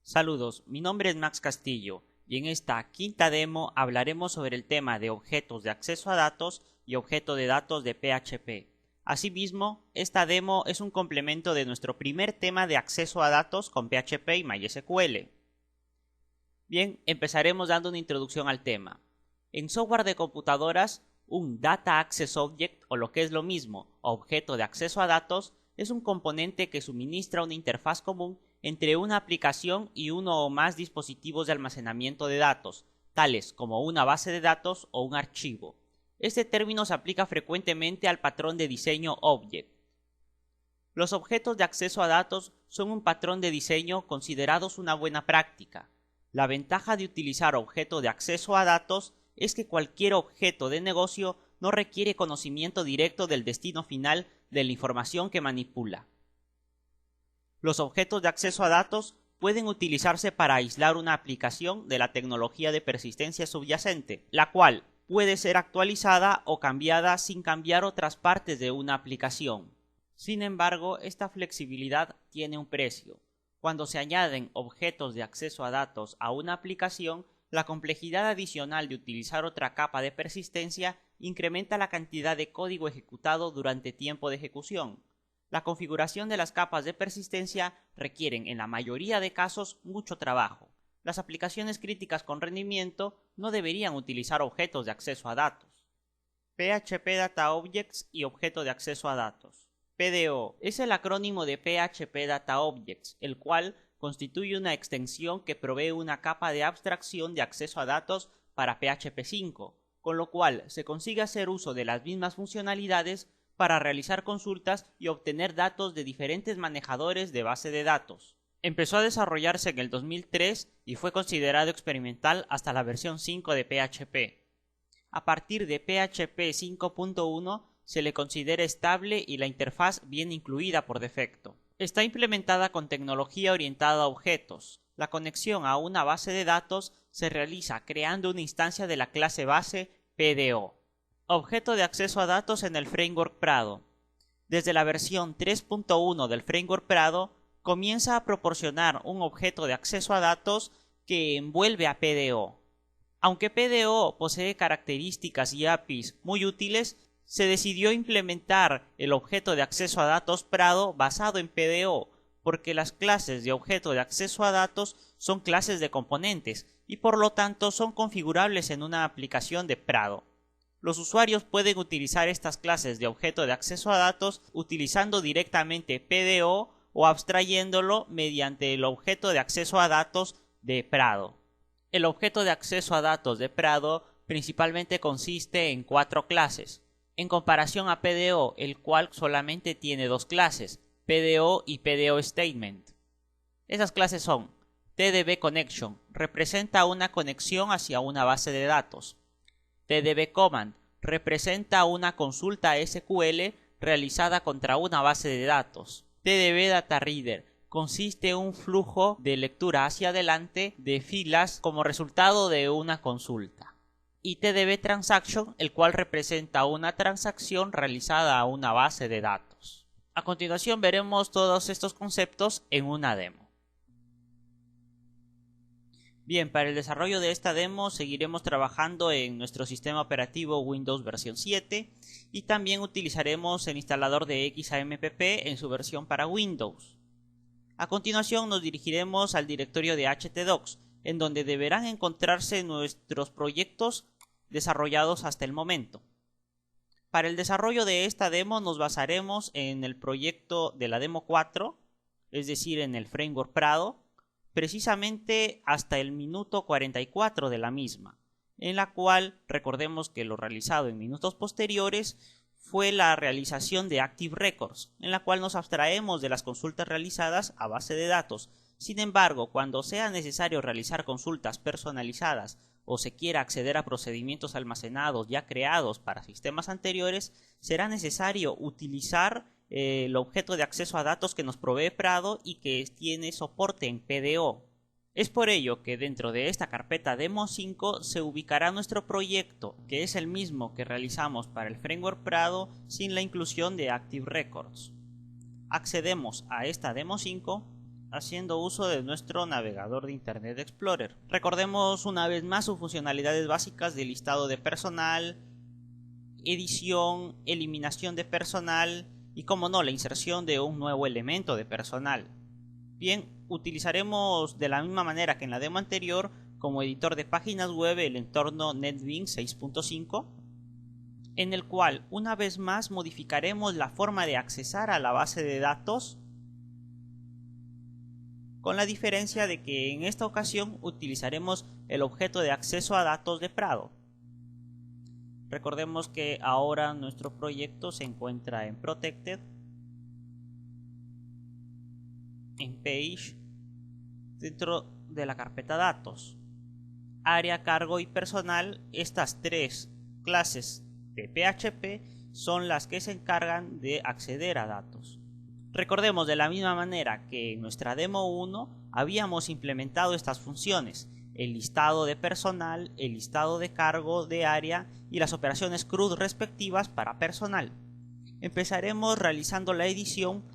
Saludos, mi nombre es Max Castillo y en esta quinta demo hablaremos sobre el tema de objetos de acceso a datos y objeto de datos de PHP. Asimismo, esta demo es un complemento de nuestro primer tema de acceso a datos con PHP y MySQL. Bien, empezaremos dando una introducción al tema. En software de computadoras, un Data Access Object, o lo que es lo mismo, objeto de acceso a datos, es un componente que suministra una interfaz común entre una aplicación y uno o más dispositivos de almacenamiento de datos, tales como una base de datos o un archivo. Este término se aplica frecuentemente al patrón de diseño Object. Los objetos de acceso a datos son un patrón de diseño considerados una buena práctica. La ventaja de utilizar objeto de acceso a datos es que cualquier objeto de negocio no requiere conocimiento directo del destino final de la información que manipula. Los objetos de acceso a datos pueden utilizarse para aislar una aplicación de la tecnología de persistencia subyacente, la cual puede ser actualizada o cambiada sin cambiar otras partes de una aplicación. Sin embargo, esta flexibilidad tiene un precio. Cuando se añaden objetos de acceso a datos a una aplicación, la complejidad adicional de utilizar otra capa de persistencia incrementa la cantidad de código ejecutado durante tiempo de ejecución. La configuración de las capas de persistencia requieren en la mayoría de casos mucho trabajo. Las aplicaciones críticas con rendimiento no deberían utilizar objetos de acceso a datos. PHP Data Objects y objeto de acceso a datos. PDO es el acrónimo de PHP Data Objects, el cual constituye una extensión que provee una capa de abstracción de acceso a datos para PHP 5, con lo cual se consigue hacer uso de las mismas funcionalidades para realizar consultas y obtener datos de diferentes manejadores de base de datos. Empezó a desarrollarse en el 2003 y fue considerado experimental hasta la versión 5 de PHP. A partir de PHP 5.1 se le considera estable y la interfaz viene incluida por defecto. Está implementada con tecnología orientada a objetos. La conexión a una base de datos se realiza creando una instancia de la clase base PDO. Objeto de acceso a datos en el framework Prado. Desde la versión 3.1 del framework Prado comienza a proporcionar un objeto de acceso a datos que envuelve a PDO. Aunque PDO posee características y APIs muy útiles, se decidió implementar el objeto de acceso a datos Prado basado en PDO, porque las clases de objeto de acceso a datos son clases de componentes y por lo tanto son configurables en una aplicación de Prado. Los usuarios pueden utilizar estas clases de objeto de acceso a datos utilizando directamente PDO o abstrayéndolo mediante el objeto de acceso a datos de Prado. El objeto de acceso a datos de Prado principalmente consiste en 4 clases, en comparación a PDO, el cual solamente tiene 2 clases, PDO y PDO Statement. Esas clases son TDB Connection, representa una conexión hacia una base de datos. TDB Command, representa una consulta SQL realizada contra una base de datos. TDB Data Reader, consiste en un flujo de lectura hacia adelante de filas como resultado de una consulta. Y TDB Transaction, el cual representa una transacción realizada a una base de datos. A continuación veremos todos estos conceptos en una demo. Bien, para el desarrollo de esta demo seguiremos trabajando en nuestro sistema operativo Windows versión 7 y también utilizaremos el instalador de XAMPP en su versión para Windows. A continuación nos dirigiremos al directorio de htdocs, en donde deberán encontrarse nuestros proyectos desarrollados hasta el momento. Para el desarrollo de esta demo nos basaremos en el proyecto de la demo 4, es decir, en el framework Prado, precisamente hasta el minuto 44 de la misma, en la cual recordemos que lo realizado en minutos posteriores fue la realización de Active Records, en la cual nos abstraemos de las consultas realizadas a base de datos. Sin embargo, cuando sea necesario realizar consultas personalizadas o se quiera acceder a procedimientos almacenados ya creados para sistemas anteriores, será necesario utilizar el objeto de acceso a datos que nos provee Prado y que tiene soporte en PDO. Es por ello que dentro de esta carpeta Demo 5 se ubicará nuestro proyecto, que es el mismo que realizamos para el framework Prado sin la inclusión de Active Records. Accedemos a esta Demo 5 haciendo uso de nuestro navegador de Internet Explorer. Recordemos una vez más sus funcionalidades básicas de listado de personal, edición, eliminación de personal y, como no, la inserción de un nuevo elemento de personal. Bien, utilizaremos de la misma manera que en la demo anterior como editor de páginas web el entorno NetBeans 6.5, en el cual una vez más modificaremos la forma de accesar a la base de datos, con la diferencia de que en esta ocasión utilizaremos el objeto de acceso a datos de Prado. Recordemos que ahora nuestro proyecto se encuentra en Protected, en Page, dentro de la carpeta Datos. Área, cargo y personal, estas tres clases de PHP son las que se encargan de acceder a datos. Recordemos de la misma manera que en nuestra demo 1 habíamos implementado estas funciones: el listado de personal, el listado de cargo, de área y las operaciones CRUD respectivas para personal. Empezaremos realizando la edición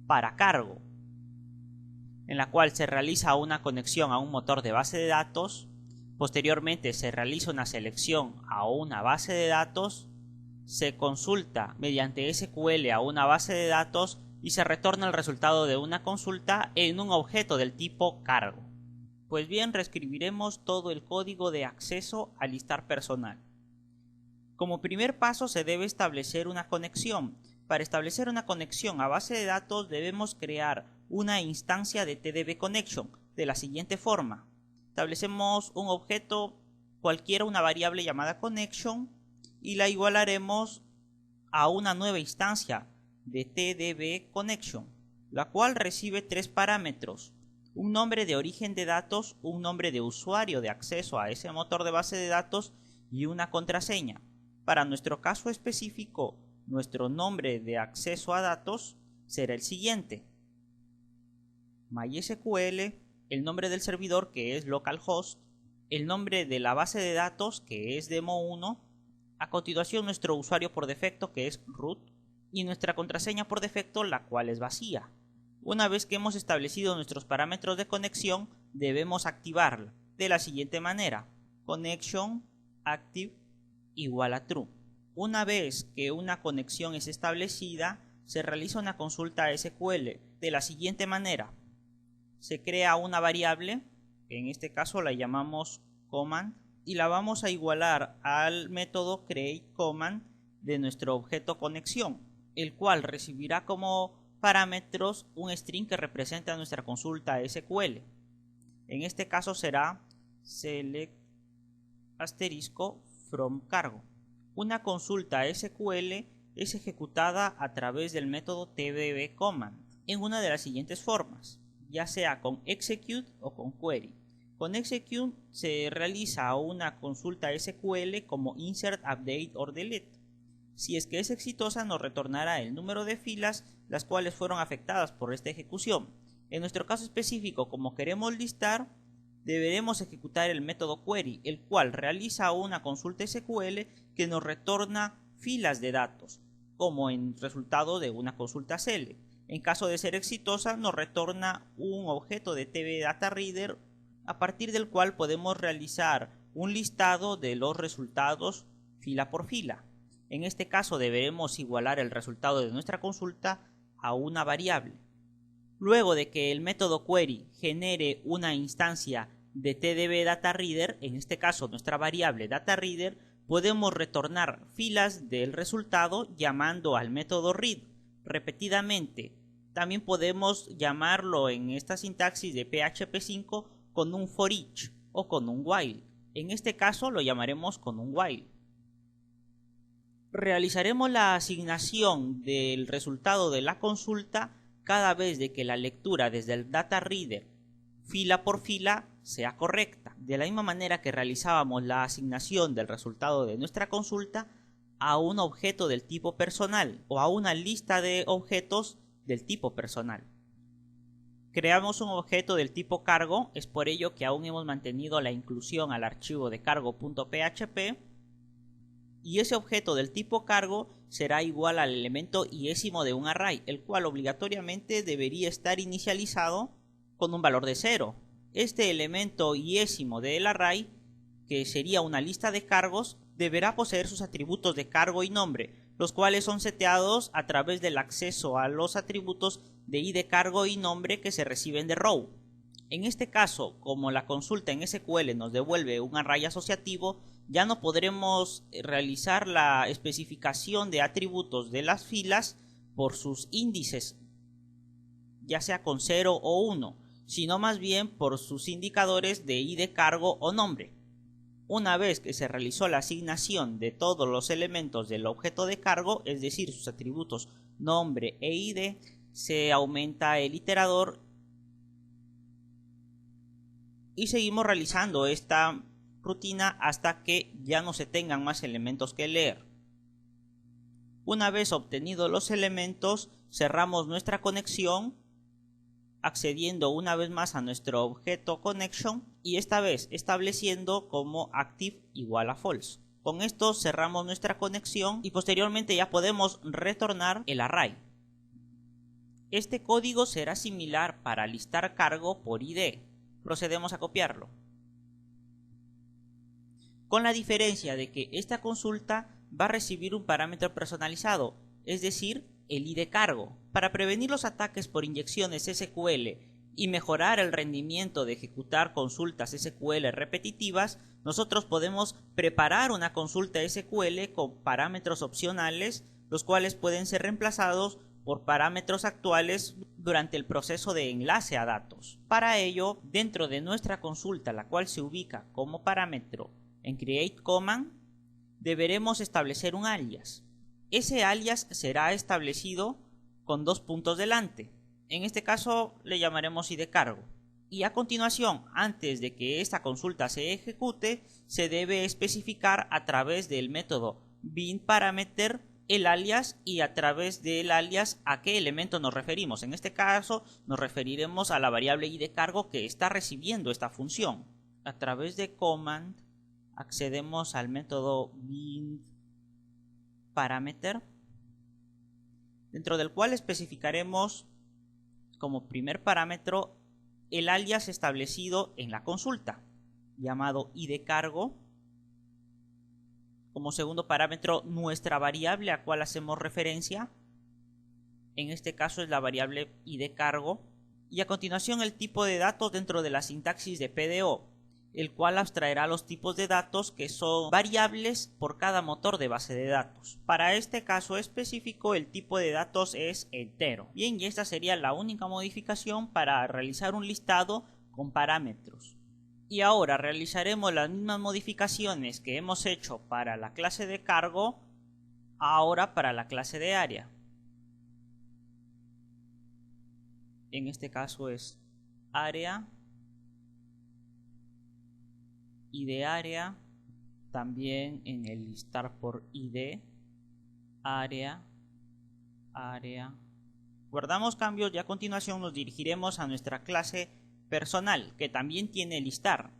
para cargo, en la cual se realiza una conexión a un motor de base de datos. Posteriormente se realiza una selección a una base de datos, se consulta mediante SQL a una base de datos y se retorna el resultado de una consulta en un objeto del tipo cargo. Pues bien, reescribiremos todo el código de acceso a listar personal. Como primer paso se debe establecer una conexión. Para establecer una conexión a base de datos debemos crear una instancia de TDB Connection de la siguiente forma. Establecemos un objeto cualquiera, una variable llamada connection, y la igualaremos a una nueva instancia de TDB Connection, la cual recibe tres parámetros: un nombre de origen de datos, un nombre de usuario de acceso a ese motor de base de datos y una contraseña. Para nuestro caso específico, nuestro nombre de acceso a datos será el siguiente: MySQL, el nombre del servidor, que es localhost, el nombre de la base de datos, que es demo1, a continuación nuestro usuario por defecto, que es root, y nuestra contraseña por defecto, la cual es vacía. Una vez que hemos establecido nuestros parámetros de conexión, debemos activarla de la siguiente manera: connection active igual a true. Una vez que una conexión es establecida, se realiza una consulta a SQL de la siguiente manera: se crea una variable, en este caso la llamamos command, y la vamos a igualar al método createCommand de nuestro objeto conexión, el cual recibirá como parámetros un string que representa nuestra consulta a SQL. En este caso será select asterisco from cargo. Una consulta a SQL es ejecutada a través del método tdbCommand en una de las siguientes formas, ya sea con execute o con query. Con execute se realiza una consulta SQL como insert, update or delete. Si es que es exitosa, nos retornará el número de filas las cuales fueron afectadas por esta ejecución. En nuestro caso específico, como queremos listar, deberemos ejecutar el método query, el cual realiza una consulta SQL que nos retorna filas de datos, como en resultado de una consulta select. En caso de ser exitosa, nos retorna un objeto de TB-DataReader a partir del cual podemos realizar un listado de los resultados fila por fila. En este caso deberemos igualar el resultado de nuestra consulta a una variable. Luego de que el método query genere una instancia de TDB-DataReader, en este caso nuestra variable DataReader, podemos retornar filas del resultado llamando al método read repetidamente. También podemos llamarlo en esta sintaxis de PHP 5 con un for each o con un while. En este caso lo llamaremos con un while. Realizaremos la asignación del resultado de la consulta cada vez de que la lectura desde el data reader fila por fila sea correcta, de la misma manera que realizábamos la asignación del resultado de nuestra consulta a un objeto del tipo personal o a una lista de objetos del tipo personal. Creamos un objeto del tipo cargo, es por ello que aún hemos mantenido la inclusión al archivo de cargo.php, y ese objeto del tipo cargo será igual al elemento iésimo de un array, el cual obligatoriamente debería estar inicializado con un valor de 0. Este elemento iésimo del array, que sería una lista de cargos, deberá poseer sus atributos de cargo y nombre, los cuales son seteados a través del acceso a los atributos de id, cargo y nombre que se reciben de row. En este caso, como la consulta en SQL nos devuelve un array asociativo, ya no podremos realizar la especificación de atributos de las filas por sus índices, ya sea con 0 o 1, sino más bien por sus indicadores de id, cargo o nombre. Una vez que se realizó la asignación de todos los elementos del objeto de cargo, es decir, sus atributos nombre e id, se aumenta el iterador y seguimos realizando esta rutina hasta que ya no se tengan más elementos que leer. Una vez obtenidos los elementos, cerramos nuestra conexión accediendo una vez más a nuestro objeto connection y esta vez estableciendo como active igual a false. Con esto cerramos nuestra conexión y posteriormente ya podemos retornar el array. Este código será similar para listar cargo por id. Procedemos a copiarlo, con la diferencia de que esta consulta va a recibir un parámetro personalizado, es decir, el id cargo. Para prevenir los ataques por inyecciones SQL y mejorar el rendimiento de ejecutar consultas SQL repetitivas, nosotros podemos preparar una consulta SQL con parámetros opcionales, los cuales pueden ser reemplazados por parámetros actuales durante el proceso de enlace a datos. Para ello, dentro de nuestra consulta, la cual se ubica como parámetro en createCommand, deberemos establecer un alias. Ese alias será establecido con 2 puntos delante. En este caso le llamaremos id cargo. Y a continuación, antes de que esta consulta se ejecute, se debe especificar a través del método binParameter el alias y a través del alias a qué elemento nos referimos. En este caso nos referiremos a la variable id cargo que está recibiendo esta función. A través de command accedemos al método binParameter, dentro del cual especificaremos como primer parámetro el alias establecido en la consulta, llamado id cargo. Como segundo parámetro, nuestra variable a cual hacemos referencia, en este caso es la variable id cargo, y a continuación el tipo de datos dentro de la sintaxis de PDO, el cual abstraerá los tipos de datos que son variables por cada motor de base de datos. Para este caso específico el tipo de datos es entero. Bien, y esta sería la única modificación para realizar un listado con parámetros. Y ahora realizaremos las mismas modificaciones que hemos hecho para la clase de cargo, ahora para la clase de área. En este caso es área, id área, también en el listar por id, área. Guardamos cambios y a continuación nos dirigiremos a nuestra clase personal, que también tiene listar.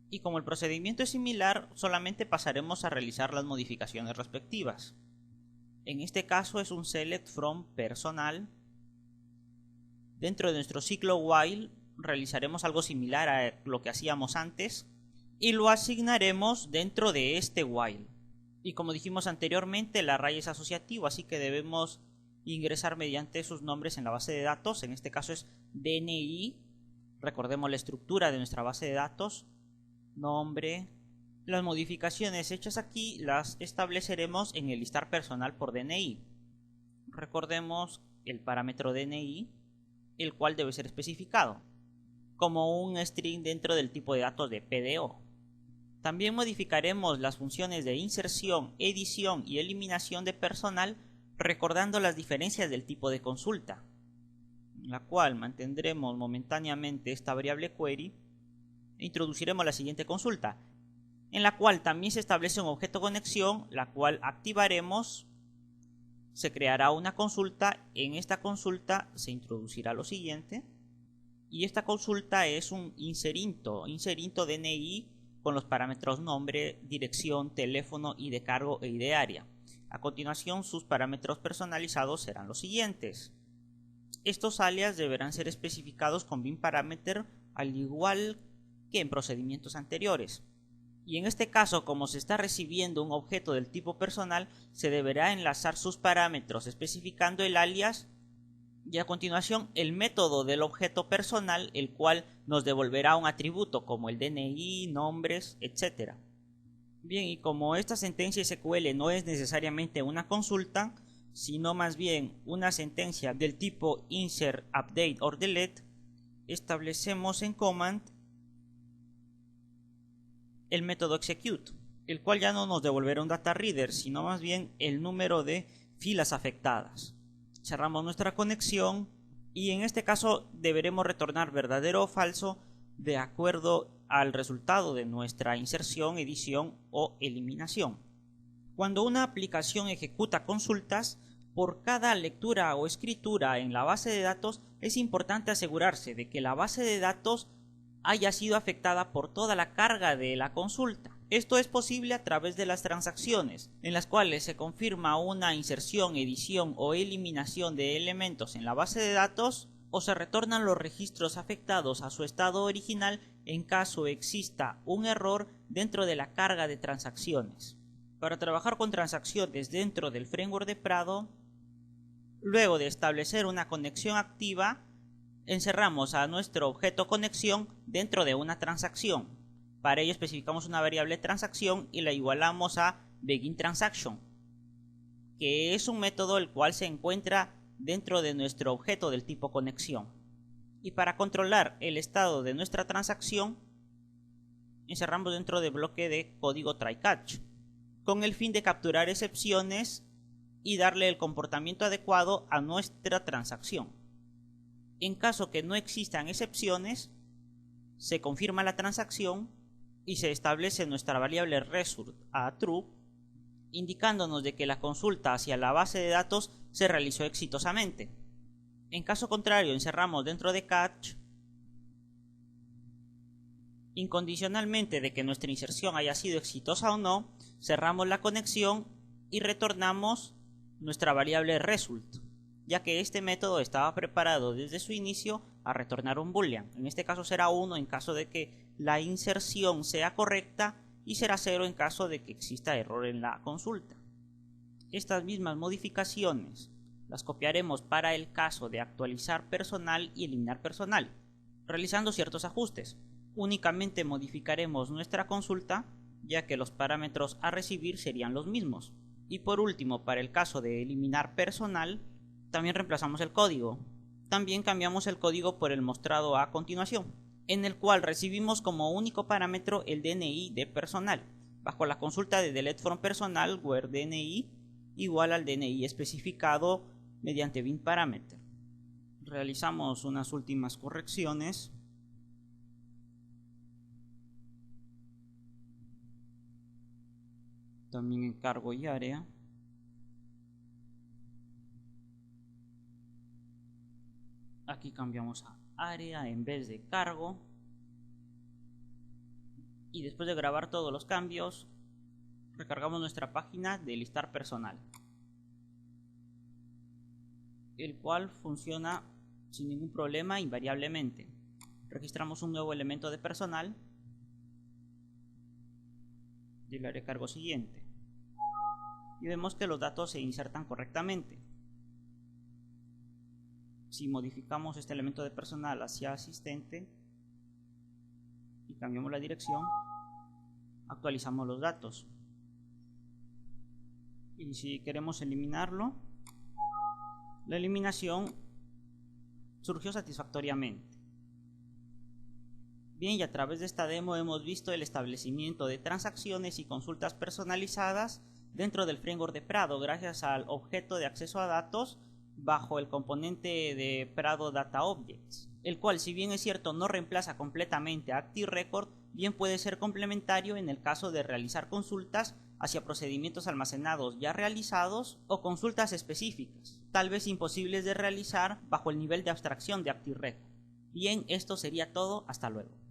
Y como el procedimiento es similar, solamente pasaremos a realizar las modificaciones respectivas. En este caso es un select from personal. Dentro de nuestro ciclo while realizaremos algo similar a lo que hacíamos antes y lo asignaremos dentro de este while. Y como dijimos anteriormente, el array es asociativo, así que debemos ingresar mediante sus nombres en la base de datos. En este caso es DNI. Recordemos la estructura de nuestra base de datos, nombre. Las modificaciones hechas aquí las estableceremos en el listar personal por DNI. Recordemos el parámetro DNI, el cual debe ser especificado como un string dentro del tipo de datos de PDO. También modificaremos las funciones de inserción, edición y eliminación de personal, recordando las diferencias del tipo de consulta, en la cual mantendremos momentáneamente esta variable query e introduciremos la siguiente consulta, en la cual también se establece un objeto conexión, la cual activaremos. Se creará una consulta, en esta consulta se introducirá lo siguiente, y esta consulta es un inserinto DNI con los parámetros nombre, dirección, teléfono, id cargo e id área. A continuación sus parámetros personalizados serán los siguientes: Estos alias deberán ser especificados con bin parameter al igual que en procedimientos anteriores. Y en este caso, como se está recibiendo un objeto del tipo personal, se deberá enlazar sus parámetros especificando el alias y a continuación el método del objeto personal, el cual nos devolverá un atributo como el DNI, nombres, etc. Bien, y como esta sentencia SQL no es necesariamente una consulta, sino más bien una sentencia del tipo insert, update or delete, establecemos en command el método execute, el cual ya no nos devolverá un data reader, sino más bien el número de filas afectadas. Cerramos nuestra conexión y en este caso deberemos retornar verdadero o falso de acuerdo al resultado de nuestra inserción, edición o eliminación. Cuando una aplicación ejecuta consultas, por cada lectura o escritura en la base de datos es importante asegurarse de que la base de datos haya sido afectada por toda la carga de la consulta. Esto es posible a través de las transacciones, en las cuales se confirma una inserción, edición o eliminación de elementos en la base de datos, o se retornan los registros afectados a su estado original en caso exista un error dentro de la carga de transacciones. Para trabajar con transacciones dentro del framework de Prado, luego de establecer una conexión activa, encerramos a nuestro objeto conexión dentro de una transacción. Para ello especificamos una variable transacción y la igualamos a beginTransaction, que es un método el cual se encuentra dentro de nuestro objeto del tipo conexión. Y para controlar el estado de nuestra transacción, encerramos dentro del bloque de código try-catch, con el fin de capturar excepciones y darle el comportamiento adecuado a nuestra transacción. En caso que no existan excepciones, se confirma la transacción y se establece nuestra variable result a true, indicándonos de que la consulta hacia la base de datos se realizó exitosamente. En caso contrario, encerramos dentro de catch incondicionalmente de que nuestra inserción haya sido exitosa o no, cerramos la conexión y retornamos nuestra variable result, ya que este método estaba preparado desde su inicio a retornar un boolean. En este caso será 1 en caso de que la inserción sea correcta y será 0 en caso de que exista error en la consulta. Estas mismas modificaciones las copiaremos para el caso de actualizar personal y eliminar personal, realizando ciertos ajustes. Únicamente modificaremos nuestra consulta, ya que los parámetros a recibir serían los mismos. Y por último, para el caso de eliminar personal, también reemplazamos el código. También cambiamos el código por el mostrado a continuación, en el cual recibimos como único parámetro el DNI de personal, bajo la consulta de delete from personal where DNI igual al DNI especificado mediante bin parameter. Realizamos unas últimas correcciones. También en cargo y área. Aquí cambiamos a área en vez de cargo. Y después de grabar todos los cambios, recargamos nuestra página de listar personal, el cual funciona sin ningún problema invariablemente. Registramos un nuevo elemento de personal del área de cargo siguiente y vemos que los datos se insertan correctamente. Si modificamos este elemento de personal hacia asistente y cambiamos la dirección, actualizamos los datos. Y si queremos eliminarlo, la eliminación surgió satisfactoriamente. Bien, y a través de esta demo hemos visto el establecimiento de transacciones y consultas personalizadas dentro del framework de Prado gracias al objeto de acceso a datos bajo el componente de Prado Data Objects, el cual, si bien es cierto no reemplaza completamente a ActiveRecord, bien puede ser complementario en el caso de realizar consultas hacia procedimientos almacenados ya realizados o consultas específicas, tal vez imposibles de realizar bajo el nivel de abstracción de ActiveRecord. Bien, esto sería todo, hasta luego.